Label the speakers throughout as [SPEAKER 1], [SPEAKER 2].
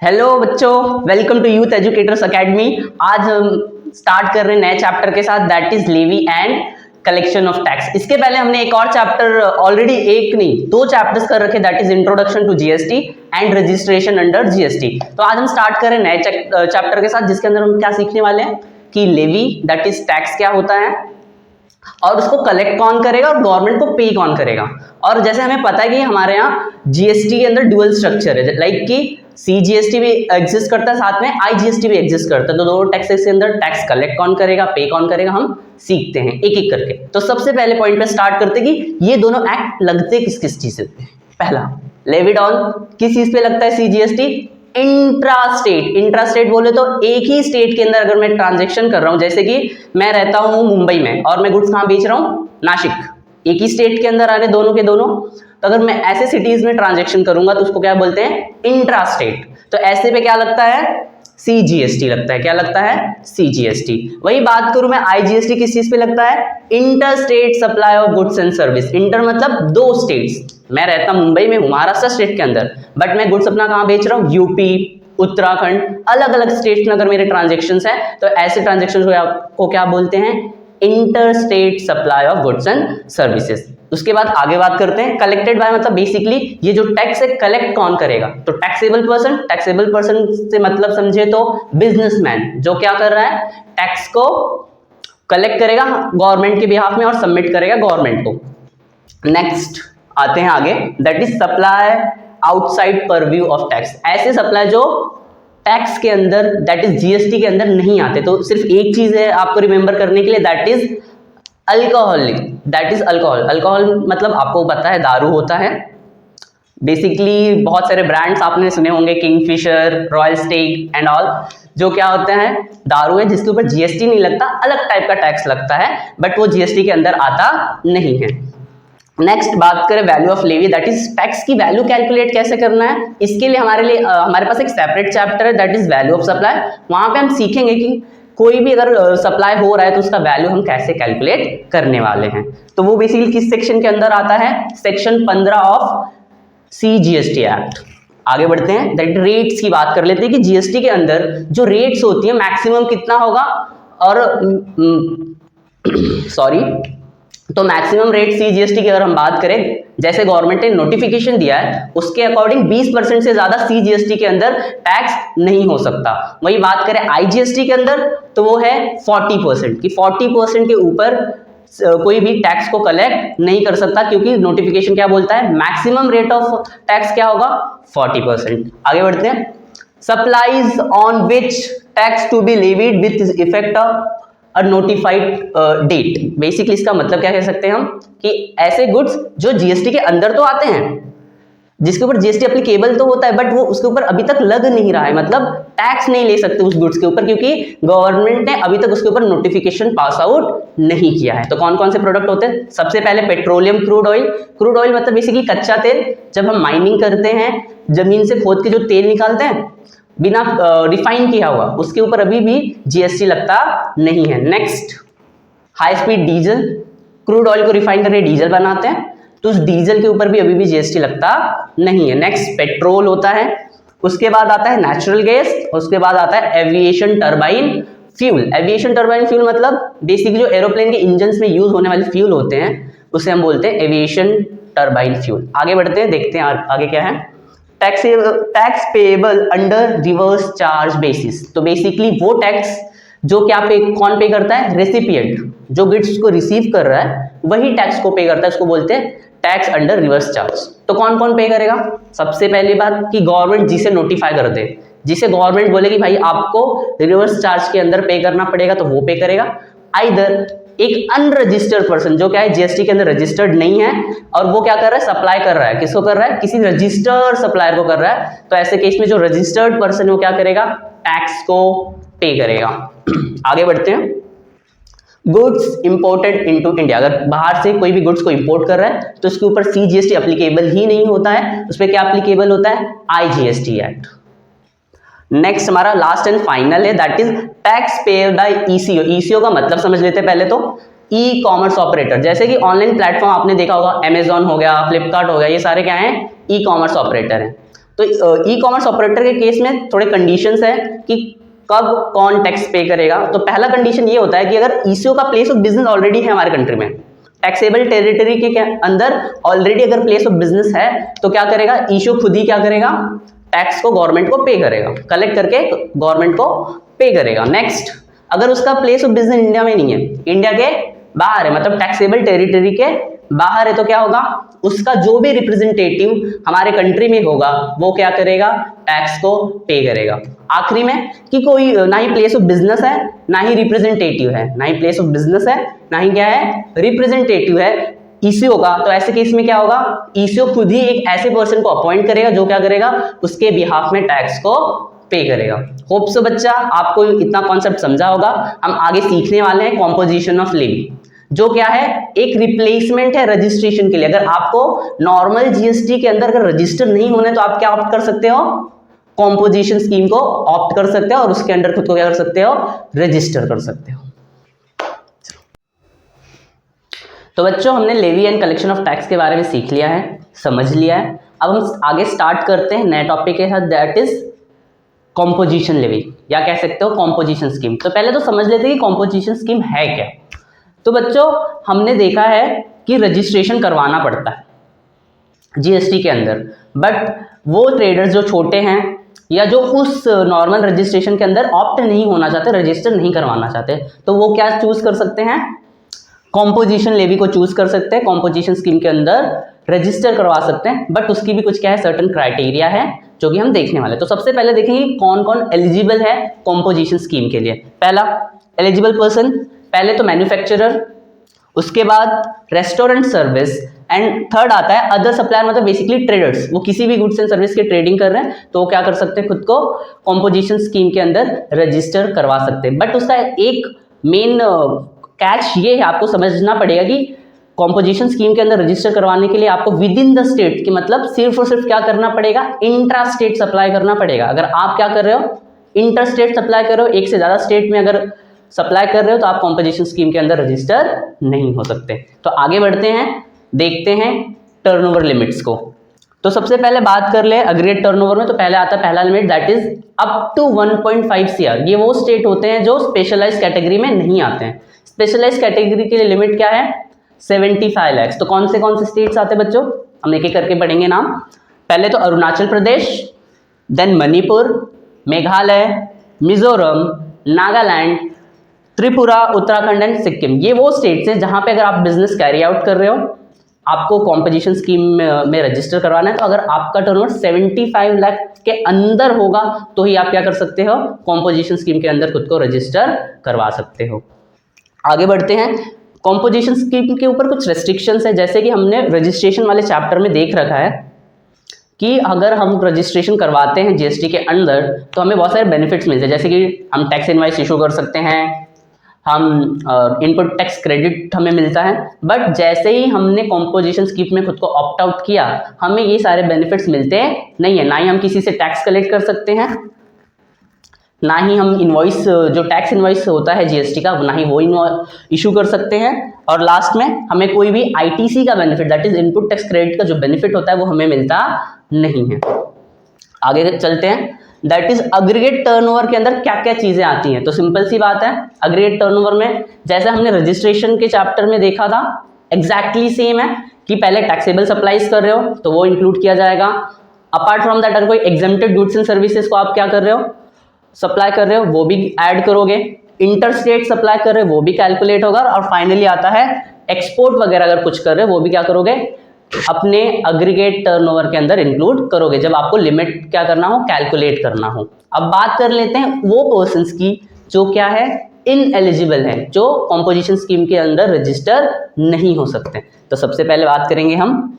[SPEAKER 1] Hello बच्चों, welcome to youth educators academy. आज हम स्टार्ट कर रहे हैं नए चैप्टर के साथ, that is levy and collection of tax. इसके पहले हमने एक और चैप्टर ऑलरेडी एक नहीं दो चैप्टर्स कर रखे, that is introduction to GST and registration under GST. तो आज हम स्टार्ट कर रहे हैं नए चैप्टर के साथ, जिसके अंदर हम क्या सीखने वाले हैं कि लेवी दैट इज टैक्स क्या होता है और उसको कलेक्ट कौन करेगा और गवर्नमेंट को पे कौन करेगा। और जैसे हमें पता है कि हमारे यहाँ जीएसटी के अंदर ड्यूअल स्ट्रक्चर है, लाइक कि सीजीएसटी भी एग्जिस्ट करता है, साथ में आईजीएसटी भी एग्जिस्ट करता है। तो दोनों टैक्सेस के अंदर टैक्स कलेक्ट कौन करेगा, पे कौन करेगा, हम सीखते हैं एक एक करके। तो सबसे पहले पॉइंट पे स्टार्ट करते कि ये दोनों एक्ट लगते किस किस चीज पे। पहला, लेविड ऑन किस चीज पे लगता है सीजीएसटी? इंट्रास्टेट। इंट्रास्टेट बोले तो एक ही स्टेट के अंदर अगर मैं ट्रांजेक्शन कर रहा हूं, जैसे कि मैं रहता हूं मुंबई में और मैं गुड्स कहां बेच रहा हूं? नासिक। एक ही स्टेट के अंदर आ रहे दोनों के दोनों, तो अगर मैं ऐसे सिटीज में ट्रांजेक्शन करूंगा तो उसको क्या बोलते हैं? इंट्रास्टेट। तो ऐसे पे क्या लगता है? सीजीएसटी लगता है। क्या लगता है? सीजीएसटी। वही बात करूं मैं आईजीएसटी किस चीज पे लगता है? Inter state supply of goods and service. Inter मतलब दो स्टेट्स, मैं रहता मुंबई में हूं महाराष्ट्र स्टेट के अंदर, बट मैं गुड्स अपना कहां बेच रहा हूं? यूपी, उत्तराखंड, अलग अलग स्टेट्स में अगर मेरे ट्रांजेक्शंस हैं तो ऐसे ट्रांजेक्शंस को क्या बोलते हैं? Inter state supply of goods and services. उसके बाद आगे बात करते हैं कलेक्टेड बाय, मतलब बेसिकली ये जो टैक्स है कलेक्ट कौन करेगा? तो टैक्सेबल पर्सन। टैक्सेबल पर्सन से मतलब समझे तो बिजनेसमैन, जो क्या कर रहा है? टैक्स को कलेक्ट करेगा गवर्नमेंट के बिहाफ में और सबमिट करेगा गवर्नमेंट को। नेक्स्ट आते हैं आगे, that is supply outside purview of tax. ऐसे सप्लाई जो टैक्स के अंदर दैट इज जीएसटी के अंदर नहीं आते। तो सिर्फ एक चीज है आपको रिमेंबर करने के लिए, that is alcoholic. That is alcohol. Alcohol मतलब आपको पता है दारू होता है। बेसिकली बहुत सारे ब्रांड्स आपने सुने होंगे, किंगफिशर, रॉयल स्टेग एंड ऑल, जो क्या होते हैं? दारू है जिसके ऊपर जीएसटी नहीं लगता, अलग टाइप का टैक्स लगता है, बट वो जीएसटी के अंदर आता नहीं है। नेक्स्ट बात करें value of levy, that is tax की वैल्यू कैलकुलेट कैसे करना है। इसके लिए हमारे पास एक सेपरेट चैप्टर है, that is value of supply. वहां पे हम सीखेंगे कि कोई भी अगर सप्लाई हो रहा है तो उसका वैल्यू हम कैसे कैलकुलेट करने वाले हैं। तो वो बेसिकली किस सेक्शन के अंदर आता है? Section 15 of CGST act. आगे बढ़ते हैं, दैट रेट्स की बात कर लेते हैं कि जीएसटी के अंदर जो रेट्स होती है मैक्सिमम कितना होगा, और सॉरी तो मैक्सिमम रेट सीजीएसटी की अगर हम बात करें, जैसे गवर्नमेंट ने नोटिफिकेशन दिया है उसके अकॉर्डिंग 20% से ज्यादा सीजीएसटी के अंदर टैक्स नहीं हो सकता। वही बात करें आईजीएसटी के अंदर तो वो है 40% की 40% के ऊपर कोई भी टैक्स को कलेक्ट नहीं कर सकता, क्योंकि नोटिफिकेशन क्या बोलता है? मैक्सिमम रेट ऑफ टैक्स क्या होगा? 40%। आगे बढ़ते हैं, supplies on which tax to be levied with effect of notified date. Basically इसका मतलब क्या कह सकते हैं हम कि ऐसे गुड्स जो जीएसटी के अंदर तो आते हैं, जिसके ऊपर जीएसटी एप्लीकेबल तो होता है, बट वो उसके ऊपर अभी तक लग नहीं रहा है, मतलब टैक्स नहीं ले सकते उस गुड्स के ऊपर, क्योंकि गवर्नमेंट ने अभी तक उसके ऊपर नोटिफिकेशन पास आउट नहीं किया है। तो कौन कौन से प्रोडक्ट होते हैं? सबसे पहले petroleum crude oil. Crude oil मतलब बेसिकली कच्चा तेल। जब हम माइनिंग करते हैं, जमीन से खोद के जो तेल निकालते हैं बिना रिफाइन किया हुआ, उसके ऊपर अभी भी जीएसटी लगता नहीं है। Next, high speed diesel. Crude oil को रिफाइन करके डीजल बनाते हैं, तो उस डीजल के ऊपर भी अभी भी जीएसटी लगता नहीं है। नेक्स्ट, पेट्रोल होता है। उसके बाद आता है नेचुरल गैस। उसके बाद आता है aviation turbine fuel. Aviation turbine fuel मतलब बेसिकली जो एरोप्लेन के इंजन में यूज होने वाले फ्यूल होते हैं उसे हम बोलते हैं एविएशन टर्बाइन फ्यूल। आगे बढ़ते हैं, देखते हैं आगे क्या है। Tax payable under reverse charge basis. तो बेसिकली वो टैक्स जो क्या कौन पे करता है? रेसिपिएंट, जो गिफ्ट्स को रिसीव कर रहा है वही टैक्स को पे करता है, उसको बोलते हैं टैक्स अंडर रिवर्स चार्ज। तो कौन कौन पे करेगा? सबसे पहली बात कि गवर्नमेंट जिसे नोटिफाई कर दे, जिसे गवर्नमेंट बोले कि भाई आपको रिवर्स चार्ज के अंदर पे करना पड़ेगा, तो वो पे करेगा। आइदर एक अनरजिस्टर्ड पर्सन, जो क्या है जीएसटी के अंदर रजिस्टर्ड नहीं है और वो क्या कर रहा है? सप्लाई कर रहा है। किसको कर रहा है? किसी रजिस्टर्ड सप्लायर को कर रहा है। तो ऐसे केस में जो रजिस्टर्ड पर्सन है वो क्या करेगा? टैक्स को पे करेगा। आगे बढ़ते हैं, गुड्स इंपोर्टेड इनटू इंडिया। अगर बाहर से कोई भी गुड्स को इंपोर्ट कर रहा है तो उसके ऊपर सीजीएसटी एप्लीकेबल ही नहीं होता है, उस पर क्या एप्लीकेबल होता है? IGST act. नेक्स्ट हमारा लास्ट एंड फाइनल है, that is tax paid by eco. Eco का मतलब समझ लेते हैं पहले तो। ई कॉमर्स ऑपरेटर, जैसे कि ऑनलाइन प्लेटफॉर्म आपने देखा होगा, अमेजॉन हो गया, फ्लिपकार्ट हो गया, ये सारे क्या हैं? ई कॉमर्स ऑपरेटर हैं। तो ई कॉमर्स ऑपरेटर के केस में थोड़े कंडीशंस है कि कब कौन टैक्स पे करेगा। तो पहला कंडीशन ये होता है कि अगर ईसीओ का प्लेस ऑफ बिजनेस ऑलरेडी है हमारे कंट्री में, टैक्सेबल टेरिटरी के अंदर ऑलरेडी अगर प्लेस ऑफ बिजनेस है, तो क्या करेगा, ईसीओ खुद ही क्या करेगा, टैक्स को गवर्नमेंट को पे करेगा, कलेक्ट करके गवर्नमेंट को पे करेगा। नेक्स्ट, अगर उसका प्लेस ऑफ बिजनेस इंडिया में नहीं है, इंडिया के बाहर है, मतलब टैक्सेबल टेरिटरी के बाहर है, तो क्या होगा, उसका जो भी रिप्रेजेंटेटिव हमारे कंट्री में होगा वो क्या करेगा, टैक्स को पे करेगा। आखिरी में कि कोई ना ही प्लेस ऑफ बिजनेस है ना ही रिप्रेजेंटेटिव है, ना ही प्लेस ऑफ बिजनेस है ना ही क्या है, रिप्रेजेंटेटिव है ईसीओ का, तो ऐसे केस में क्या होगा, ईसीओ खुद ही एक ऐसे पर्सन को अपॉइंट करेगा जो क्या करेगा, उसके बिहाफ में टैक्स को पे करेगा। होप सो बच्चा आपको इतना कॉन्सेप्ट समझा होगा। हम आगे सीखने वाले हैं कॉम्पोजिशन ऑफ लेवी, जो क्या है, एक रिप्लेसमेंट है रजिस्ट्रेशन के लिए। अगर आपको नॉर्मल जीएसटी के अंदर अगर रजिस्टर नहीं होने तो आप क्या ऑप्ट कर सकते हो, कॉम्पोजिशन स्कीम को ऑप्ट कर सकते हो और उसके अंदर खुद को क्या कर सकते हो, रजिस्टर कर सकते हो। तो बच्चों हमने levy and collection of tax के बारे में सीख लिया है, समझ लिया है। अब हम आगे स्टार्ट करते हैं नए टॉपिक के साथ, दैट इज कॉम्पोजिशन लेवी, या कह सकते हो कॉम्पोजिशन स्कीम। तो पहले तो समझ लेते हैं कि कॉम्पोजिशन स्कीम है क्या। तो बच्चों हमने देखा है कि रजिस्ट्रेशन करवाना पड़ता है जीएसटी के अंदर, बट वो ट्रेडर्स जो छोटे हैं या जो उस नॉर्मल रजिस्ट्रेशन के अंदर ऑप्ट नहीं होना चाहते, रजिस्टर नहीं करवाना चाहते, तो वो क्या चूज कर सकते हैं, कॉम्पोजिशन लेवी को चूज कर सकते हैं, कॉम्पोजिशन स्कीम के अंदर रजिस्टर करवा सकते हैं। बट उसकी भी कुछ क्या है, सर्टेन क्राइटेरिया है जो कि हम देखने वाले। तो सबसे पहले देखेंगे कौन कौन एलिजिबल है कॉम्पोजिशन स्कीम के लिए। पहला एलिजिबल पर्सन, पहले तो मैन्युफैक्चरर, उसके बाद रेस्टोरेंट सर्विस, एंड थर्ड आता है अदर सप्लायर, मतलब बेसिकली ट्रेडर्स, वो किसी भी गुड्स एंड सर्विस के ट्रेडिंग कर रहे हैं तो वो क्या कर सकते हैं, खुद को कॉम्पोजिशन स्कीम के अंदर रजिस्टर करवा सकते हैं। बट उसका एक मेन कैच ये है, आपको समझना पड़ेगा कि कॉम्पोजिशन स्कीम के अंदर रजिस्टर करवाने के लिए आपको विद इन द स्टेट, कि मतलब सिर्फ और सिर्फ क्या करना पड़ेगा, इंट्रा स्टेट सप्लाई करना पड़ेगा। अगर आप क्या कर रहे हो, इंटर स्टेट सप्लाई कर रहे हो, एक से ज़्यादा स्टेट में अगर सप्लाई कर रहे हो तो आप कॉम्पोजिशन स्कीम के अंदर रजिस्टर नहीं हो सकते। तो आगे बढ़ते हैं, देखते हैं टर्नओवर लिमिट्स को। तो सबसे पहले बात कर ले एग्रीगेट टर्नओवर में, तो पहले आता है पहला limit, that is up to 1.5 CR। ये वो स्टेट होते हैं जो स्पेशलाइज कैटेगरी में नहीं आते हैं। स्पेशलाइज कैटेगरी के लिए लिमिट क्या है, 75 लाख। तो कौन से स्टेट्स आते हैं बच्चों, हम एक एक करके पढ़ेंगे नाम। पहले तो अरुणाचल प्रदेश, देन मणिपुर, मेघालय, मिजोरम, नागालैंड, त्रिपुरा, उत्तराखंड एंड सिक्किम। ये वो स्टेट्स हैं जहां पे अगर आप बिजनेस कैरी आउट कर रहे हो, आपको कॉम्पोजिशन स्कीम में रजिस्टर करवाना है, तो अगर आपका टर्नओवर 75 लाख के अंदर होगा तो ही आप क्या कर सकते हो, कॉम्पोजिशन स्कीम के अंदर खुद को रजिस्टर करवा सकते हो। आगे बढ़ते हैं, कॉम्पोजिशन स्कीम के ऊपर कुछ रेस्ट्रिक्शंस है, जैसे कि हमने रजिस्ट्रेशन वाले चैप्टर में देख रखा है कि अगर हम रजिस्ट्रेशन करवाते हैं जीएसटी के अंदर तो हमें बहुत सारे बेनिफिट्स मिलते हैं, जैसे कि हम टैक्स इनवॉइस इशू कर सकते हैं, हम इनपुट टैक्स क्रेडिट हमें मिलता है। बट जैसे ही हमने कॉम्पोजिशन स्कीम में खुद को ऑप्ट आउट किया, हमें ये सारे बेनिफिट्स मिलते नहीं है। ना ही हम किसी से टैक्स कलेक्ट कर सकते हैं, ना ही हम इनवॉइस, जो टैक्स इनवॉइस होता है जीएसटी का, ना ही वो इशू कर सकते हैं, और लास्ट में हमें कोई भी आईटीसी का benefit, that is input tax credit का जो बेनिफिट होता है वो हमें मिलता नहीं है। आगे चलते हैं, दैट इज एग्रीगेट टर्नओवर के अंदर क्या क्या चीजें आती हैं। तो सिंपल सी बात है, एग्रीगेट टर्नओवर में जैसे हमने रजिस्ट्रेशन के चैप्टर में देखा था, एग्जैक्टली सेम है कि पहले टैक्सेबल सप्लाईज कर रहे हो तो वो इंक्लूड किया जाएगा। अपार्ट फ्रॉम दैट अगर कोई एग्जेम्प्टेड गुड्स एंड सर्विसेज को आप क्या कर रहे हो, सप्लाई कर रहे हो, वो भी ऐड करोगे। इंटर स्टेट सप्लाई कर रहे हो वो भी कैलकुलेट होगा, और फाइनली आता है एक्सपोर्ट वगैरह अगर कुछ कर रहे हो वो भी क्या करोगे, अपने एग्रीगेट टर्नओवर के अंदर इंक्लूड करोगे जब आपको लिमिट क्या करना हो, कैलकुलेट करना हो। अब बात कर लेते हैं वो पर्सन्स की जो क्या है, इनएलिजिबल है, जो कॉम्पोजिशन स्कीम के अंदर रजिस्टर नहीं हो सकते। तो सबसे पहले बात करेंगे हम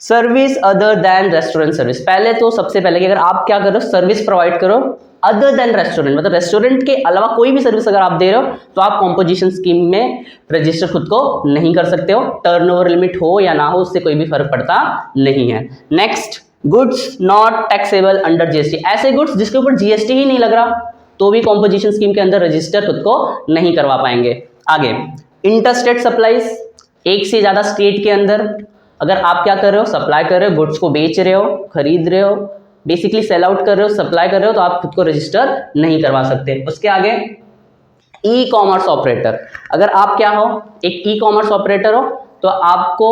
[SPEAKER 1] service other than restaurant service. पहले तो सबसे पहले कि अगर आप क्या कर रहे हो, सर्विस प्रोवाइड करो अदर देन रेस्टोरेंट, मतलब रेस्टोरेंट के अलावा कोई भी सर्विस अगर आप दे रहे हो तो आप कॉम्पोजिशन स्कीम में रजिस्टर खुद को नहीं कर सकते हो। टर्नओवर लिमिट हो या ना हो उससे कोई भी फर्क पड़ता नहीं है। Next, goods not taxable under GST. ऐसे गुड्स जिसके ऊपर जीएसटी ही नहीं लग रहा तो भी कॉम्पोजिशन स्कीम के अंदर रजिस्टर खुद को नहीं करवा पाएंगे। आगे, इंटरस्टेट सप्लाईज, एक से ज्यादा स्टेट के अंदर, अगर आप क्या कर रहे हो, सप्लाई कर रहे हो, गुड्स को बेच रहे हो, खरीद रहे हो, बेसिकली सेल आउट कर रहे हो, सप्लाई कर रहे हो, तो आप खुद को रजिस्टर नहीं करवा सकते। उसके आगे ई कॉमर्स ऑपरेटर, अगर आप क्या हो, एक ई कॉमर्स ऑपरेटर हो, तो आपको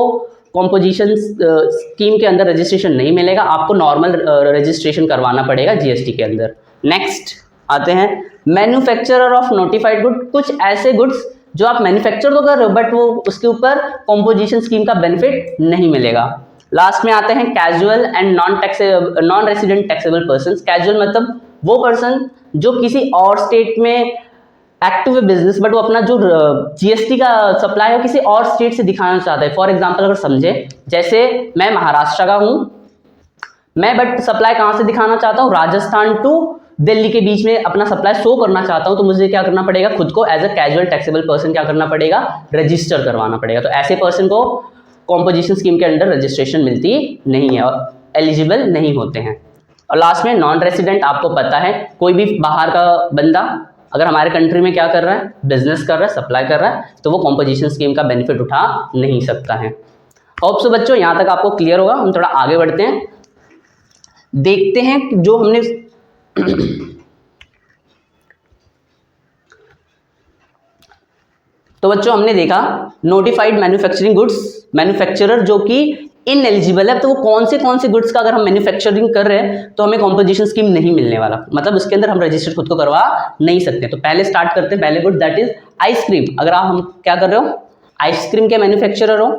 [SPEAKER 1] कॉम्पोजिशन स्कीम के अंदर रजिस्ट्रेशन नहीं मिलेगा, आपको नॉर्मल रजिस्ट्रेशन करवाना पड़ेगा जीएसटी के अंदर। नेक्स्ट आते हैं मैन्युफैक्चरर ऑफ नोटिफाइड गुड, कुछ ऐसे गुड्स जो आप मैन्युफैक्चर तो कर रहे हो बट वो उसके ऊपर कॉम्पोजिशन स्कीम का बेनिफिट नहीं मिलेगा। लास्ट में आते हैं casual and non resident taxable person. Casual मतलब वो पर्सन जो किसी और स्टेट में एक्टिव बिजनेस बट वो अपना जो जीएसटी का सप्लाई है किसी और स्टेट से दिखाना चाहता है। फॉर एग्जांपल अगर समझे, जैसे मैं महाराष्ट्र का हूं, मैं बट सप्लाई कहां से दिखाना चाहता हूं, राजस्थान टू दिल्ली के बीच में अपना सप्लाई शो करना चाहता हूं, तो मुझे क्या करना पड़ेगा, खुद को as a casual taxable person क्या करना पड़ेगा, रजिस्टर करवाना पड़ेगा। तो ऐसे पर्सन को कॉम्पोजिशन स्कीम के अंडर रजिस्ट्रेशन मिलती नहीं है और एलिजिबल नहीं होते हैं। और लास्ट में नॉन रेसिडेंट, आपको पता है कोई भी बाहर का बंदा अगर हमारे कंट्री में क्या कर रहा है, बिजनेस कर रहा है, सप्लाई कर रहा है, तो वो कॉम्पोजिशन स्कीम का बेनिफिट उठा नहीं सकता है। होप सो बच्चों यहाँ तक आपको क्लियर होगा। हम थोड़ा आगे बढ़ते हैं, देखते हैं जो हमने तो बच्चों हमने देखा नोटिफाइड मैन्युफैक्चरिंग गुड्स, मैन्युफैक्चरर जो कि इनएलिजिबल है, तो वो कौन से गुड्स का अगर हम मैन्युफैक्चरिंग कर रहे हैं तो हमें कॉम्पोजिशन स्कीम नहीं मिलने वाला, मतलब उसके अंदर हम रजिस्टर खुद को करवा नहीं सकते। तो पहले स्टार्ट करते हैं, पहले गुड दैट इज आइसक्रीम। अगर आप हम क्या कर रहे हो, आइसक्रीम के मैन्युफैक्चरर हो,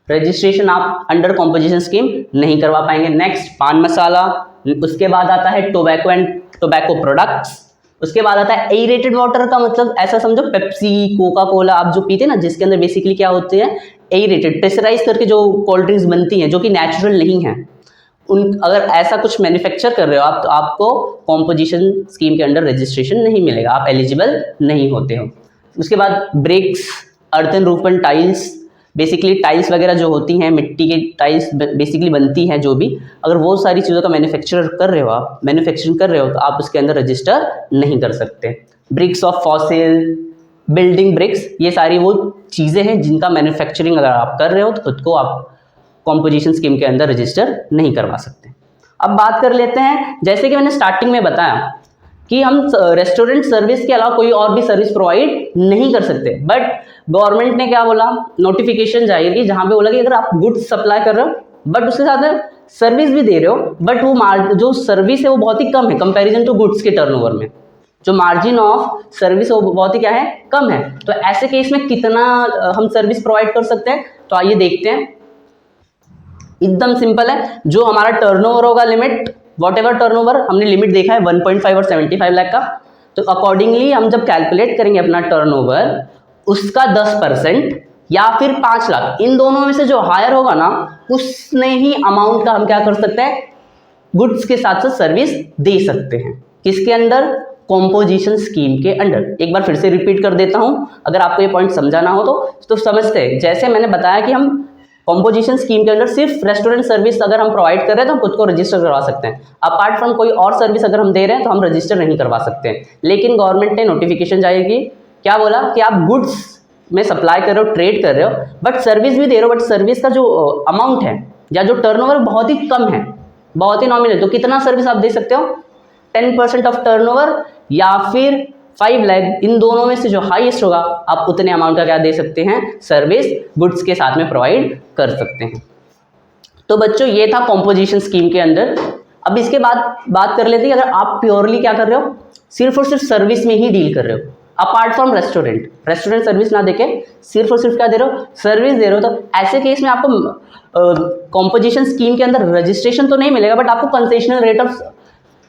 [SPEAKER 1] रजिस्ट्रेशन आप अंडर कॉम्पोजिशन स्कीम नहीं करवा पाएंगे। नेक्स्ट पान मसाला, उसके बाद आता है टोबैको एंड टोबैको प्रोडक्ट्स, उसके बाद आता है एरेटेड वाटर का मतलब ऐसा समझो पेप्सी, कोका कोला आप जो पीते हैं ना, जिसके अंदर बेसिकली क्या होते हैं, एरेटेड प्रेशराइज करके जो कोल्ड ड्रिंक्स बनती हैं जो कि नेचुरल नहीं है, उन अगर ऐसा कुछ मैन्युफैक्चर कर रहे हो आप, तो आपको कॉम्पोजिशन स्कीम के अंडर रजिस्ट्रेशन नहीं मिलेगा, आप एलिजिबल नहीं होते हो। उसके बाद bricks, earthen roofing tiles, basically tiles वगैरह जो होती हैं, मिट्टी की टाइल्स बेसिकली बनती हैं जो भी, अगर वो सारी चीज़ों का मैन्युफैक्चरिंग कर रहे हो तो आप उसके अंदर रजिस्टर नहीं कर सकते। Bricks of fossil, building bricks, ये सारी वो चीज़ें हैं जिनका मैन्युफैक्चरिंग अगर आप कर रहे हो तो खुद को आप कॉम्पोजिशन स्कीम के अंदर रजिस्टर नहीं करवा सकते। अब बात कर लेते हैं, जैसे कि मैंने स्टार्टिंग में बताया कि हम रेस्टोरेंट सर्विस के अलावा कोई और भी सर्विस प्रोवाइड नहीं कर सकते, बट गवर्नमेंट ने क्या बोला, नोटिफिकेशन जारी की जहां पे बोला कि अगर आप गुड्स सप्लाई कर रहे हो बट उसके साथ सर्विस भी दे रहे हो, बट वो जो सर्विस है वो बहुत ही कम है कंपैरिजन टू गुड्स के टर्नओवर में, जो मार्जिन ऑफ सर्विस वो बहुत ही क्या है, कम है। तो ऐसे केस में कितना हम सर्विस प्रोवाइड कर सकते हैं, तो आइए देखते हैं। एकदम सिंपल है, जो हमारा टर्नओवर होगा लिमिट, वॉट एवर टर्नओवर हमने लिमिट देखा है 1.5 और 75 लाख का, तो अकॉर्डिंगली हम जब कैलकुलेट करेंगे अपना टर्नओवर, उसका 10% या फिर 5 लाख, इन दोनों में से जो हायर होगा ना, उसने ही अमाउंट का हम क्या कर सकते हैं, गुड्स के साथ साथ सर्विस दे सकते हैं। किसके अंदर, कॉम्पोजिशन स्कीम के अंडर। एक बार फिर से रिपीट कर देता हूं, अगर आपको ये पॉइंट समझाना हो तो समझते हैं। जैसे मैंने बताया कि हम कॉम्पोजिशन स्कीम के अंदर सिर्फ रेस्टोरेंट सर्विस अगर हम प्रोवाइड कर रहे हैं तो हम खुद को रजिस्टर करवा सकते हैं, अपार्ट फ्रॉम कोई और सर्विस अगर हम दे रहे हैं तो हम रजिस्टर नहीं करवा सकते हैं। लेकिन गवर्नमेंट ने नोटिफिकेशन जारी की, क्या बोला कि आप गुड्स में सप्लाई कर रहे हो, ट्रेड कर रहे हो, बट सर्विस भी दे रहे हो, बट सर्विस का जो अमाउंट है या जो टर्नओवर बहुत ही कम है, बहुत ही नॉमिनल, तो कितना सर्विस आप दे सकते हो, 10% ऑफ टर्नओवर या फिर 5 लाख, इन दोनों में से जो हाईएस्ट होगा आप उतने अमाउंट का क्या दे सकते हैं, सर्विस गुड्स के साथ में प्रोवाइड कर सकते हैं। तो बच्चों ये था कॉम्पोजिशन स्कीम के अंदर। अब इसके बाद बात कर लेते हैं, अगर आप प्योरली क्या कर रहे हो, सिर्फ और सिर्फ सर्विस में ही डील कर रहे हो, अपार्ट फ्रॉम रेस्टोरेंट सर्विस ना देके सिर्फ और सिर्फ क्या दे रहे हो, सर्विस दे रहे हो, तो ऐसे केस में आपको कॉम्पोजिशन स्कीम के अंदर रजिस्ट्रेशन तो नहीं मिलेगा, बट आपको कंसेशनल रेट ऑफ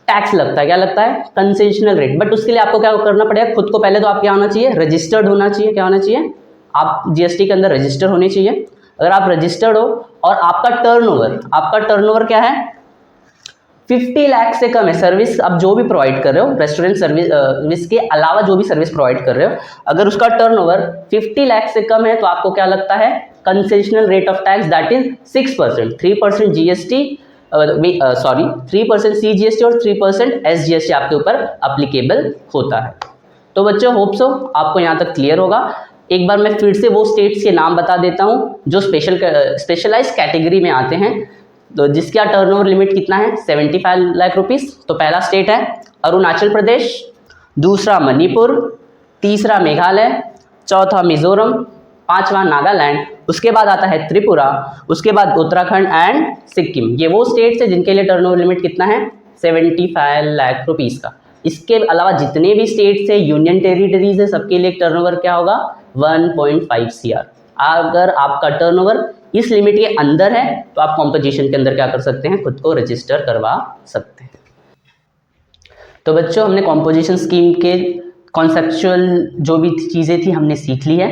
[SPEAKER 1] टैक्स लगता है। क्या लगता है, कंसेशनल रेट। बट उसके लिए आपको क्या करना पड़ेगा, खुद को पहले तो आप क्या होना चाहिए, रजिस्टर्ड होना चाहिए। क्या होना चाहिए, आप जीएसटी के अंदर रजिस्टर होने चाहिए। अगर आप रजिस्टर्ड हो और आपका टर्नओवर क्या है, 50 लाख से कम है, सर्विस आप जो भी प्रोवाइड कर रहे हो, रेस्टोरेंट सर्विस के अलावा जो भी सर्विस प्रोवाइड कर रहे हो, अगर उसका टर्नओवर 50 लाख से कम है तो आपको क्या लगता है, concessional rate of tax that is 6%, 3% GST, 3% CGST और 3% SGST आपके ऊपर अप्लीकेबल होता है। तो बच्चों होप सो आपको यहाँ तक क्लियर होगा। एक बार मैं फिर से वो स्टेट्स के नाम बता देता हूँ जो स्पेशलाइज कैटेगरी में आते हैं, तो जिसका टर्नओवर लिमिट कितना है 75 लाख रुपीस। तो पहला स्टेट है अरुणाचल प्रदेश, दूसरा मणिपुर, तीसरा मेघालय, चौथा मिजोरम, पांचवा नागालैंड, उसके बाद आता है त्रिपुरा, उसके बाद उत्तराखंड एंड सिक्किम। ये वो स्टेट्स है जिनके लिए टर्नओवर लिमिट कितना है 75 लाख रुपीस का। इसके अलावा जितने भी स्टेट्स है, यूनियन टेरिटरीज है, सबके लिए टर्नओवर क्या होगा 1.5 CR। अगर आपका टर्नओवर इस लिमिट के अंदर है तो आप कॉम्पोजिशन के अंदर क्या कर सकते हैं, खुद को रजिस्टर करवा सकते हैं। तो बच्चों हमने कॉम्पोजिशन स्कीम के कॉन्सेप्चुअल जो भी चीज़ें थी हमने सीख ली है।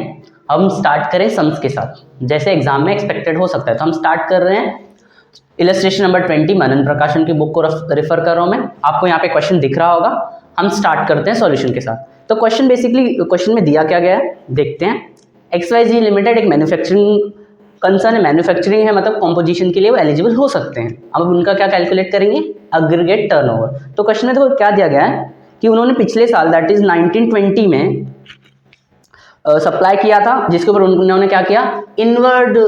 [SPEAKER 1] हम स्टार्ट करें सम्स के साथ, जैसे एग्जाम में एक्सपेक्टेड हो सकता है। तो हम स्टार्ट कर रहे हैं इलस्ट्रेशन नंबर 20, मनन प्रकाशन की बुक को रेफर कर रहा हूँ मैं, आपको यहाँ पे क्वेश्चन दिख रहा होगा। हम स्टार्ट करते हैं सॉल्यूशन के साथ। तो क्वेश्चन बेसिकली क्वेश्चन में दिया क्या गया है देखते हैं। XYZ लिमिटेड एक मैन्युफैक्चरिंग कंसर्न है, मैन्युफैक्चरिंग है, मतलब कॉम्पोजिशन के लिए वो एलिजिबल हो सकते हैं। अब उनका क्या कैलकुलेट करेंगे, एग्रीगेट टर्नओवर। तो क्वेश्चन में देखो क्या दिया गया है कि उन्होंने पिछले साल दैट इज 1920 में सप्लाई किया था, जिसके ऊपर उन्होंने क्या किया, inward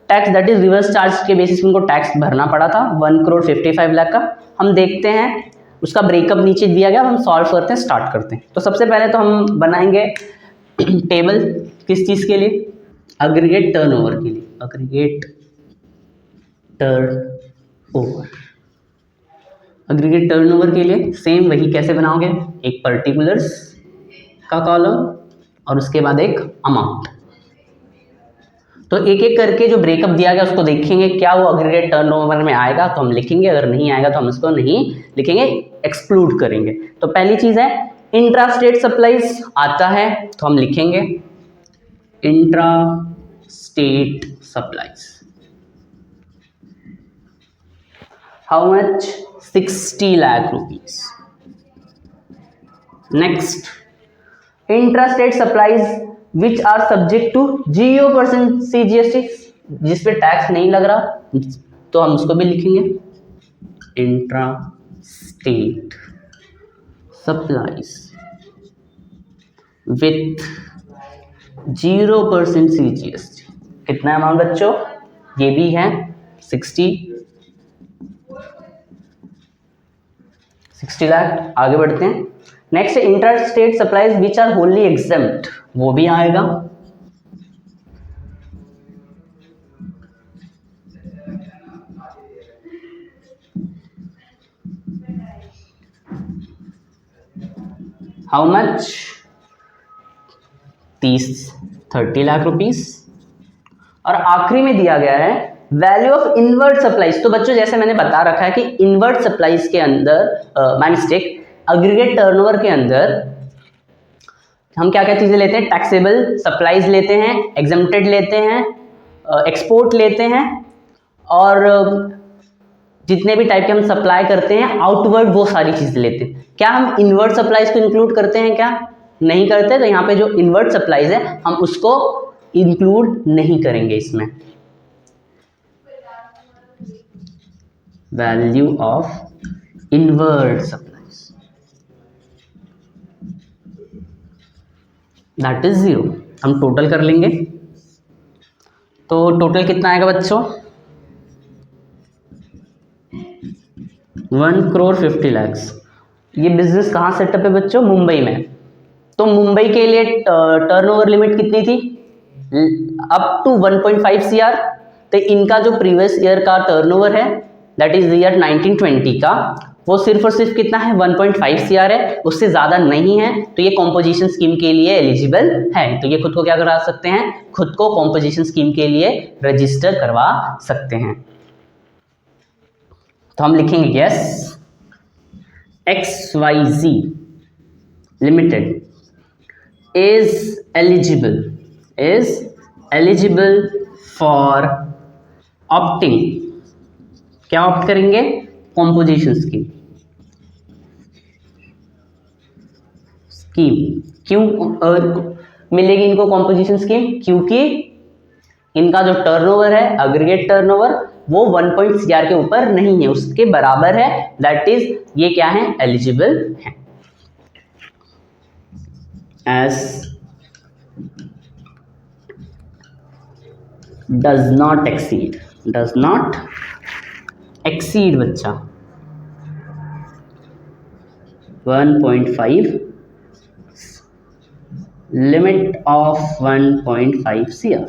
[SPEAKER 1] tax that is reverse charge के बेसिस पे उनको टैक्स भरना पड़ा था 1,55 लाख का। हम देखते हैं उसका ब्रेकअप नीचे दिया गया, हम सॉल्व करते हैं, स्टार्ट करते हैं। तो सबसे पहले तो हम बनाएंगे टेबल किस चीज़ के लिए, एग्रीगेट टर्नओवर के लिए। एग्रीगेट टर्नओवर, एग्रीगेट टर्नओवर के लिए सेम वही कैसे बनाओगे, एक पर्टिकुलर्स का कॉलम और उसके बाद एक अमाउंट। तो एक एक करके जो ब्रेकअप दिया गया उसको देखेंगे, क्या वो एग्रीगेट टर्नओवर में आएगा तो हम लिखेंगे, अगर नहीं आएगा तो हम इसको नहीं लिखेंगे, एक्सक्लूड करेंगे। तो पहली चीज़ है इंट्रा स्टेट सप्लाईज आता है तो हम लिखेंगे intra state supplies. How much 60 lakh rupees. Next intrastate supplies which are subject to 0% CGST, जिस पे टैक्स नहीं लग रहा तो हम उसको भी लिखेंगे इंट्रास्टेट सप्लाईज विथ 0% CGST। कितना अमाउंट बच्चों, ये भी है 60 लाख। आगे बढ़ते हैं। Next inter state supplies which are wholly exempt, वो भी आएगा। How much 30 lakh rupees. और आखिरी में दिया गया है वैल्यू ऑफ इनवर्ट सप्लाईज। तो बच्चों जैसे मैंने बता रखा है कि इनवर्ट सप्लाईज के अंदर माय मिस्टेक, एग्रीगेट टर्नओवर के अंदर हम क्या क्या चीज़ें लेते हैं, टैक्सेबल सप्लाईज लेते हैं, एग्जेम्प्टेड लेते हैं, एक्सपोर्ट लेते हैं, और जितने भी टाइप के हम सप्लाई करते हैं आउटवर्ड वो सारी चीज़ें लेते हैं। क्या हम इनवर्ट सप्लाईज को इंक्लूड करते हैं, क्या नहीं करते? तो यहाँ पे जो इनवर्ट सप्लाईज है हम उसको इंक्लूड नहीं करेंगे इसमें। Value of invert supplies that is 0। हम टोटल कर लेंगे, तो टोटल कितना आएगा बच्चों 1,50 लाख। ये बिजनेस कहाँ सेटअप है बच्चों, मुंबई में। तो मुंबई के लिए टर्नओवर लिमिट कितनी थी, अप टू 1.5 CR। तो इनका जो प्रीवियस ईयर का टर्नओवर है दैट इज ईयर 1920 का, वो सिर्फ और सिर्फ कितना है 1.5 CR है, उससे ज़्यादा नहीं है। तो ये कॉम्पोजिशन स्कीम के लिए एलिजिबल है। तो ये खुद को क्या करा सकते हैं, खुद को कॉम्पोजिशन स्कीम के लिए रजिस्टर करवा सकते हैं। तो हम लिखेंगे yes XYZ limited is eligible for opting, क्या ऑप्ट करेंगे, कॉम्पोजिशन स्कीम। क्यों मिलेगी इनको कॉम्पोजिशन स्कीम, क्योंकि इनका जो टर्नओवर है एग्रीगेट टर्नओवर वो 1 CR के ऊपर नहीं है, उसके बराबर है। दैट इज ये क्या है, एलिजिबल है। As does not exceed, does not exceed बच्चा 1.5, limit of 1.5 CR।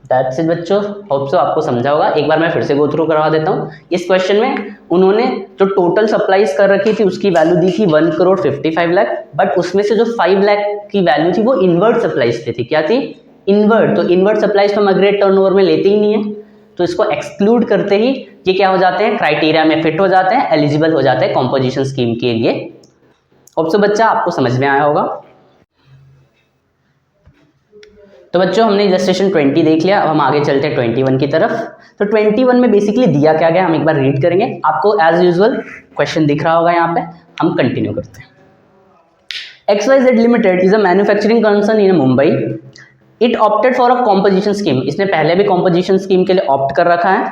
[SPEAKER 1] That's it बच्चों, होप सो आपको समझा होगा। एक बार मैं फिर से गो थ्रू करवा देता हूँ। इस क्वेश्चन में उन्होंने जो टोटल सप्लाईज कर रखी थी उसकी वैल्यू दी थी 1,55,00,000, बट उसमें से जो 5 लाख की वैल्यू थी वो इनवर्ट सप्लाईज पे थी। क्या थी? इनवर्ट। तो इनवर्ट सप्लाईज तो हम अग्रीगेट टर्नओवर में लेते ही नहीं है, तो इसको एक्सक्लूड करते ही ये क्या हो जाते हैं, क्राइटेरिया में फिट हो जाते हैं, एलिजिबल हो जाते हैं कॉम्पोजिशन स्कीम के लिए। होप सो बच्चा आपको समझ में आया होगा। तो बच्चों हमने इलस्ट्रेशन 20 देख लिया, अब हम आगे चलते हैं 21 की तरफ। तो 21 में बेसिकली दिया क्या गया हम एक बार रीड करेंगे। आपको एज यूजुअल क्वेश्चन दिख रहा होगा यहाँ पे, हम कंटिन्यू करते हैं। XYZ limited is a manufacturing concern in Mumbai. It opted for a composition scheme. इसने पहले भी कॉम्पोजिशन स्कीम के लिए ऑप्ट कर रखा है।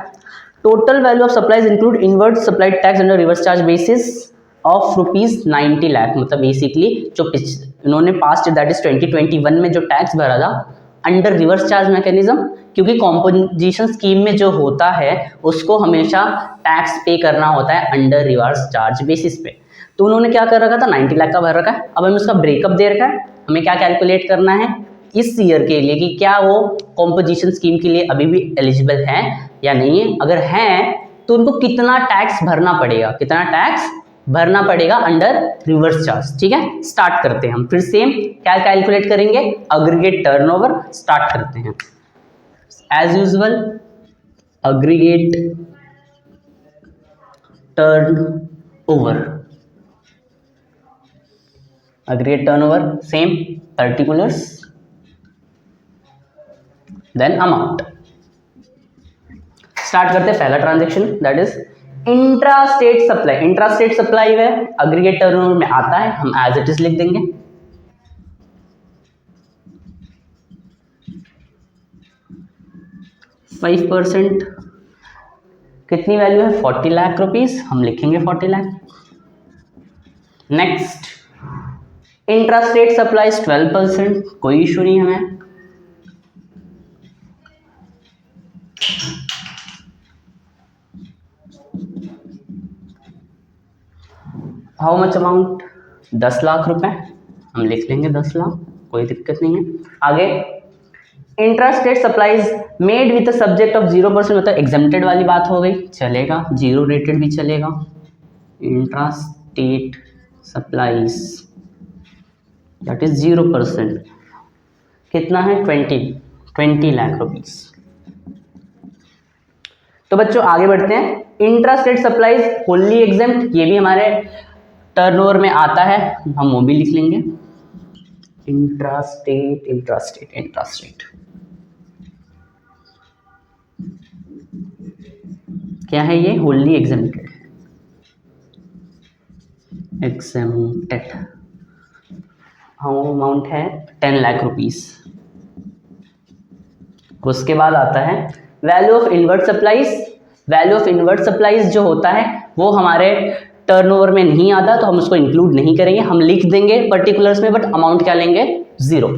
[SPEAKER 1] Total value of supplies include inward supplied tax under reverse charge basis of ₹90 lakh. मतलब बेसिकली जो इन्होंने पास्ट दैट इज 2021 में जो टैक्स भरा था अंडर रिवर्स चार्ज मैकेनिज्म, क्योंकि कॉम्पोजिशन स्कीम में जो होता है उसको हमेशा टैक्स पे करना होता है अंडर रिवर्स चार्ज बेसिस पे। तो उन्होंने क्या कर रखा था, 90 लाख का भर रखा है। अब हमें उसका ब्रेकअप दे रखा है, हमें क्या कैलकुलेट करना है इस ईयर के लिए कि क्या वो कॉम्पोजिशन स्कीम के लिए अभी भी एलिजिबल हैं या नहीं है। अगर हैं तो उनको कितना टैक्स भरना पड़ेगा, कितना टैक्स भरना पड़ेगा अंडर रिवर्स चार्ज। ठीक है, स्टार्ट करते हैं हम फिर सेम क्या कैलकुलेट करेंगे, अग्रीगेट टर्नओवर। स्टार्ट करते हैं as usual, aggregate turnover, aggregate turnover same particulars then amount. Start करते हैं पहला transaction that is intra state supply. Intra state supply है अग्रीगेट टर्नओवर में आता है, हम एज इट इज लिख देंगे। फाइव %, कितनी वैल्यू है 40 लाख रुपीस, हम लिखेंगे 40 lakh. Next intra state supplies 12%, कोई इशू नहीं हमें। हाउ मच अमाउंट, 10 लाख रुपए, हम लिख लेंगे 10 लाख, कोई दिक्कत नहीं है। आगे intra state supplies made with subject of 0%, मतलब एग्जेम्प्टेड वाली बात हो गई, चलेगा, 0 रेटेड भी चलेगा। Intra state supplies that is 0%, कितना है 20 लाख रुपीस। तो बच्चों आगे बढ़ते हैं। Intra state supplies wholly exempt, ये भी हमारे टर्नओवर में आता है, हम वो भी लिख लेंगे। Intra state, intra state, intra state क्या है ये, होली एग्जेम्प्टेड, एग्जेम्प्टेड। अमाउंट है 10 लाख रुपीस। उसके बाद आता है value of invert supplies. Value of invert supplies जो होता है वो हमारे टर्नओवर में नहीं आता, तो हम उसको इंक्लूड नहीं करेंगे, हम लिख देंगे पर्टिकुलर्स में, बट अमाउंट क्या लेंगे 0।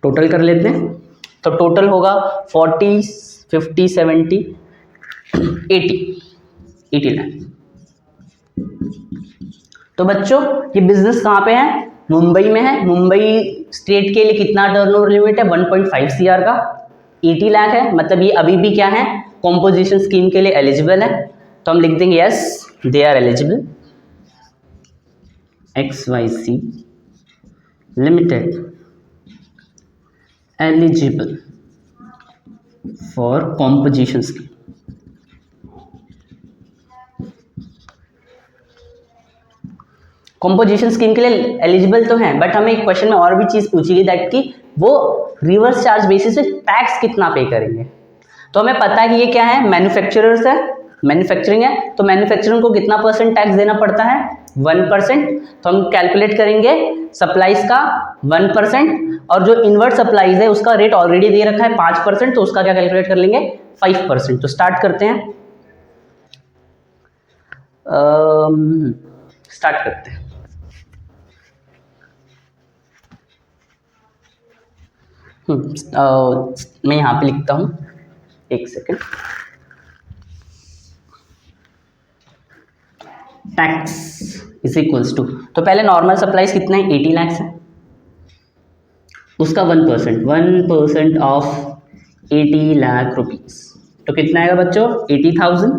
[SPEAKER 1] टोटल कर लेते हैं, तो टोटल होगा 40, 50, 70, 80 लाख। तो बच्चों ये बिजनेस कहाँ पे है, मुंबई में है। मुंबई स्टेट के लिए कितना टर्नओवर लिमिट है 1.5 CR का, 80 लाख है, मतलब ये अभी भी क्या है कॉम्पोजिशन स्कीम के लिए एलिजिबल है। तो हम लिख देंगे yes they are eligible. XYZ limited eligible for composition scheme. Composition scheme के लिए एलिजिबल तो है, बट हमें एक क्वेश्चन में और भी चीज पूछी गई दैट कि वो रिवर्स चार्ज बेसिस पे टैक्स कितना पे करेंगे। तो हमें पता है कि ये क्या है, मैन्युफैक्चरर्स है, मैन्युफैक्चरिंग है, तो मैन्युफैक्चरिंग को कितना % टैक्स देना पड़ता है 1%। तो हम कैलकुलेट करेंगे सप्लाईज का 1%, और जो इनवर्ट सप्लाईज है उसका रेट ऑलरेडी दे रखा है 5%, तो उसका क्या कैलकुलेट कर लेंगे 5%। तो स्टार्ट करते हैं स्टार्ट करते हैं। मैं यहाँ पे लिखता हूँ, एक second. Tax is equals to, तो पहले नॉर्मल सप्लाईज कितना है, 80 लाख है, उसका 1% ऑफ 80 लाख रुपीज, तो कितना आएगा बच्चों, 80,000।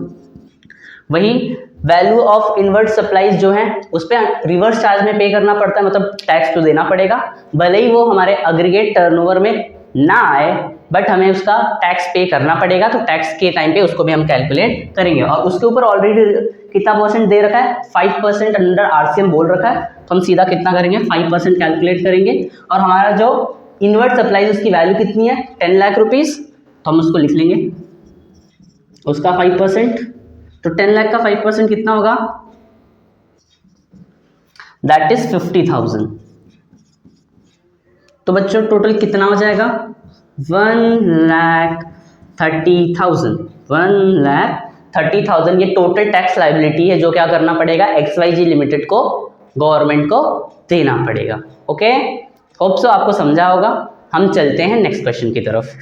[SPEAKER 1] वही वैल्यू ऑफ इनवर्ट सप्लाईज जो है उस पर रिवर्स चार्ज में पे करना पड़ता है, मतलब टैक्स तो देना पड़ेगा, भले ही वो हमारे अग्रीगेट टर्नओवर में ना आए, बट हमें उसका टैक्स पे करना पड़ेगा। तो टैक्स के टाइम पे उसको भी हम कैलकुलेट करेंगे, और उसके ऊपर ऑलरेडी कितना परसेंट दे रखा है, 5% अंडर आरसीएम बोल रखा है, तो हम सीधा कितना करेंगे, 5% कैलकुलेट करेंगे। और हमारा जो इनवर्ट सप्लाईज उसकी वैल्यू कितनी है, 10 लाख रुपीज, तो हम उसको लिख लेंगे, उसका 5%, तो 10 लाख का 5% कितना होगा, दैट इज 50,000। तो बच्चों टोटल कितना हो जाएगा, 1,30,000। 1,30,000 ये टोटल टैक्स लाइबिलिटी है जो क्या करना पड़ेगा, XYZ लिमिटेड को, गवर्नमेंट को देना पड़ेगा। ओके, होप सो आपको समझा होगा। हम चलते हैं नेक्स्ट क्वेश्चन की तरफ।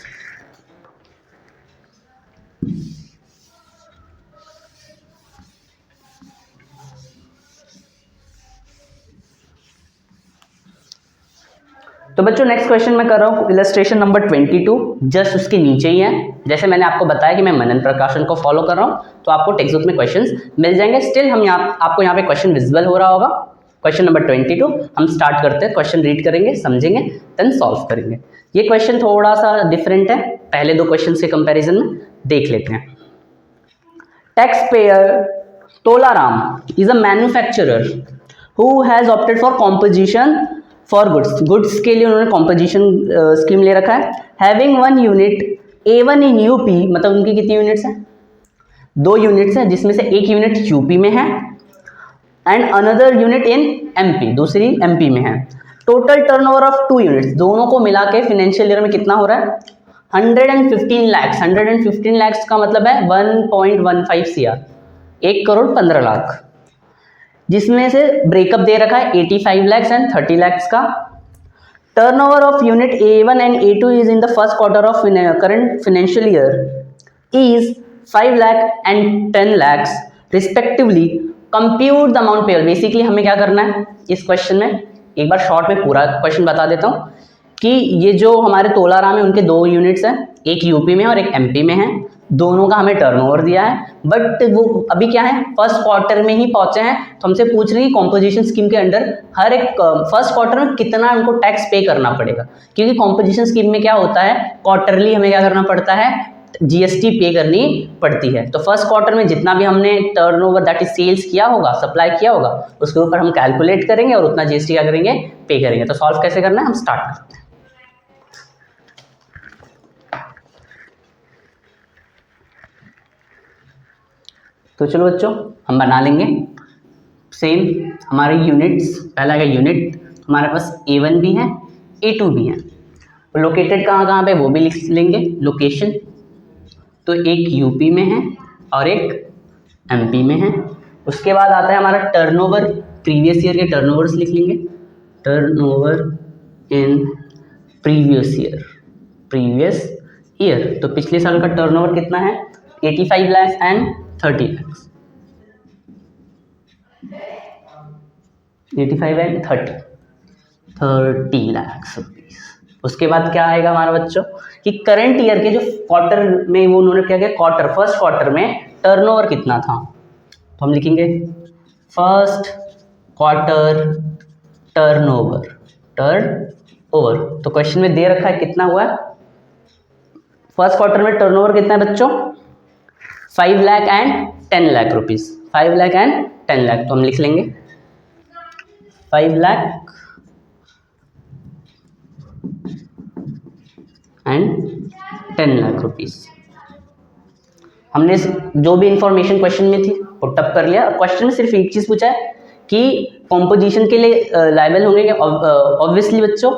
[SPEAKER 1] तो बच्चों नेक्स्ट क्वेश्चन मैं कर रहा हूँ इलस्ट्रेशन नंबर 22, जस्ट उसके नीचे ही है। जैसे मैंने आपको बताया कि मैं मनन प्रकाशन को फॉलो कर रहा हूँ, तो आपको टेक्स्ट बुक में क्वेश्चंस मिल जाएंगे। स्टिल हम आपको यहाँ पे क्वेश्चन विजिबल हो रहा होगा। क्वेश्चन नंबर 22 हम स्टार्ट करते हैं, क्वेश्चन रीड करेंगे, समझेंगे, देन सॉल्व करेंगे। ये क्वेश्चन थोड़ा सा डिफरेंट है पहले दो क्वेश्चन के कंपेरिजन में, देख लेते हैं। Tax payer Tolaram is a manufacturer who has opted for composition for goods के लिए उन्होंने कॉम्पोजिशन स्कीम ले रखा है। Having 1 unit A1 in UP, मतलब उनकी कितनी यूनिट्स हैं, 2 यूनिट्स हैं, जिसमें से एक यूनिट यूपी में है and another unit in MP, दूसरी MP में है। टोटल टर्नओवर ऑफ 2 यूनिट्स, दोनों को मिला के फिनेंशियल ईयर में कितना हो रहा है, 115 लाख। 115 लाख का मतलब है 1.15 CR, 1,15,00,000, जिसमें से ब्रेकअप दे रखा है 85 लाख एंड 30 लाख का। Turnover of unit A1 and A2 is in the first quarter of current financial year is 5 lakh and 10 lakh respectively. Compute the amount payable. Basically हमें क्या करना है इस क्वेश्चन में, एक बार शॉर्ट में पूरा क्वेश्चन बता देता हूँ कि ये जो हमारे तोलाराम है उनके 2 यूनिट्स हैं, एक यूपी में और एक MP में है, दोनों का हमें टर्नओवर दिया है, बट वो अभी क्या है, फर्स्ट क्वार्टर में ही पहुंचे हैं। तो हमसे पूछ रही है कॉम्पोजिशन स्कीम के अंडर हर एक फर्स्ट क्वार्टर में कितना उनको टैक्स पे करना पड़ेगा, क्योंकि कॉम्पोजिशन स्कीम में क्या होता है, क्वार्टरली हमें क्या करना पड़ता है, GST पे करनी पड़ती है। तो फर्स्ट क्वार्टर में जितना भी हमने टर्नओवर दैट इज सेल्स किया होगा, सप्लाई किया होगा, उसके ऊपर हम कैलकुलेट करेंगे और उतना GST क्या करेंगे, पे करेंगे। तो सॉल्व कैसे करना है, हम स्टार्ट करते हैं। तो चलो बच्चों हम बना लेंगे सेम हमारे यूनिट्स। पहला का यूनिट हमारे पास A1 भी है, A2 भी है, लोकेटेड कहाँ पे वो भी लिख लेंगे लोकेशन। तो एक यूपी में है और एक MP में है। उसके बाद आता है हमारा टर्नओवर, प्रीवियस ईयर के टर्नओवर्स लिख लेंगे, टर्नओवर इन प्रीवियस ईयर। तो पिछले साल का टर्नओवर कितना है, 85 lakh and 30 lakh, 85 and 30 lakh rupees. उसके बाद क्या आएगा हमारा बच्चों कि करंट ईयर के जो क्वार्टर में वो उन्होंने क्या किया, फर्स्ट क्वार्टर में टर्नओवर कितना था, तो हम लिखेंगे फर्स्ट क्वार्टर टर्नओवर। तो क्वेश्चन में दे रखा है कितना हुआ है, फर्स्ट क्वार्टर में टर्नओवर कितना है बच्चों, 5 lakh and 10 lakh rupees, 5 lakh and 10 lakh. तो हम लिख लेंगे 5 लाख एंड 10 लाख रुपीज। हमने जो भी इंफॉर्मेशन क्वेश्चन में थी पुटअप कर लिया। क्वेश्चन में सिर्फ एक चीज पूछा है कि कॉम्पोजिशन के लिए लायबल होंगे, ऑब्वियसली बच्चों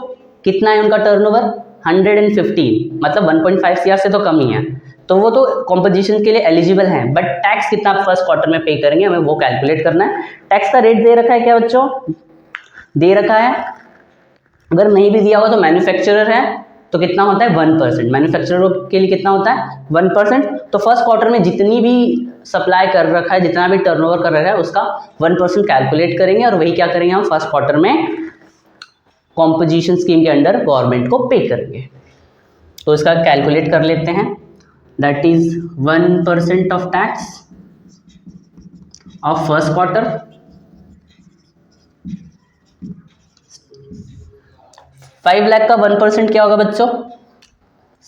[SPEAKER 1] कितना है उनका टर्नओवर, 115, मतलब 1.5 CR से तो कम ही है। तो वो तो कॉम्पोजिशन के लिए एलिजिबल हैं, बट टैक्स कितना आप फर्स्ट क्वार्टर में पे करेंगे हमें वो कैलकुलेट करना है। टैक्स का रेट दे रखा है क्या बच्चों? दे रखा है। अगर नहीं भी दिया होगा तो मैन्युफैक्चरर है तो कितना होता है 1%। मैन्युफैक्चरर के लिए कितना होता है 1%। तो फर्स्ट क्वार्टर में जितनी भी सप्लाई कर रखा है, जितना भी टर्नओवर कर रखा है उसका 1% कैलकुलेट करेंगे और वही क्या करेंगे हम फर्स्ट क्वार्टर में कॉम्पोजिशन स्कीम के अंडर गवर्नमेंट को पे करेंगे। तो इसका कैलकुलेट कर लेते हैं। That is 1% of tax of first quarter, 5 lakh का 1% क्या होगा बच्चों?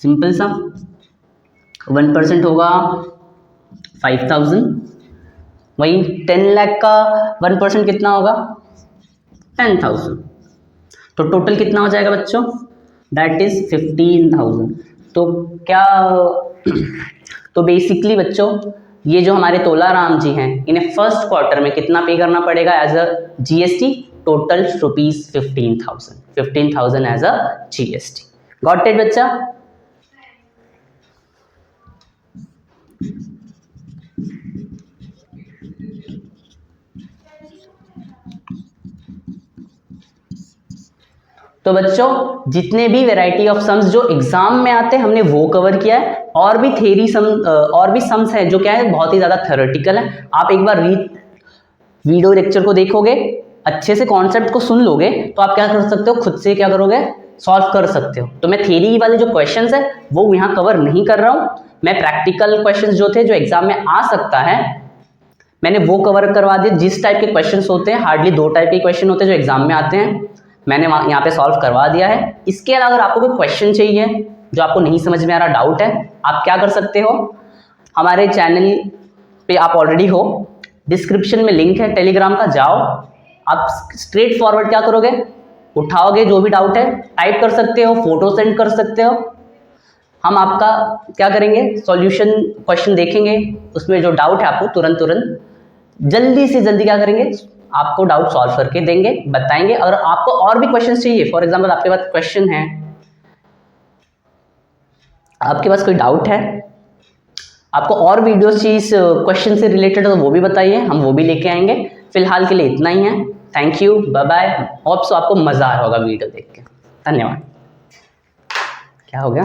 [SPEAKER 1] सिंपल सा 1% होगा 5,000। वही 10 लाख का 1% कितना होगा 10,000। तो टोटल कितना हो जाएगा बच्चों? That is 15,000। तो क्या तो बेसिकली बच्चों ये जो हमारे तोलाराम जी हैं इन्हें फर्स्ट क्वार्टर में कितना पे करना पड़ेगा as a GST? Total rupees 15,000 as a GST. Got it बच्चा? तो बच्चों जितने भी वैरायटी ऑफ सम्स जो एग्जाम में आते हैं हमने वो कवर किया है, और भी थ्योरी सम और भी सम्स हैं जो क्या है बहुत ही ज़्यादा थ्योरेटिकल है। आप एक बार वीडियो लेक्चर को देखोगे, अच्छे से कॉन्सेप्ट को सुन लोगे तो आप क्या कर सकते हो, खुद से क्या करोगे, सॉल्व कर सकते हो। तो मैं थ्योरी वाले जो क्वेश्चंस है वो यहाँ कवर नहीं कर रहा हूँ, मैं प्रैक्टिकल क्वेश्चंस जो थे जो एग्जाम में आ सकता है मैंने वो कवर करवा दिया। जिस टाइप के क्वेश्चंस होते हैं, हार्डली 2 टाइप के क्वेश्चन होते हैं जो एग्जाम में आते हैं, मैंने यहाँ पे सॉल्व करवा दिया है। इसके अलावा अगर आपको कोई क्वेश्चन चाहिए जो आपको नहीं समझ में आ रहा, डाउट है, आप क्या कर सकते हो, हमारे चैनल पे आप ऑलरेडी हो, डिस्क्रिप्शन में लिंक है टेलीग्राम का, जाओ आप स्ट्रेट फॉरवर्ड क्या करोगे, उठाओगे जो भी डाउट है, टाइप कर सकते हो, फोटो सेंड कर सकते हो, हम आपका क्या करेंगे सॉल्यूशन क्वेश्चन देखेंगे, उसमें जो डाउट है आपको तुरंत जल्दी से जल्दी क्या करेंगे आपको डाउट सॉल्व करके देंगे, बताएंगे। अगर आपको और भी क्वेश्चन चाहिए, फॉर एग्जांपल आपके पास क्वेश्चन है, आपके पास कोई डाउट है, आपको और वीडियोस चाहिए इस क्वेश्चन से रिलेटेड तो वो भी बताइए, हम वो भी लेके आएंगे। फिलहाल के लिए इतना ही है। Thank you, bye bye. Hope so आपको मजा आ रहा होगा वीडियो देख के। धन्यवाद। क्या हो गया?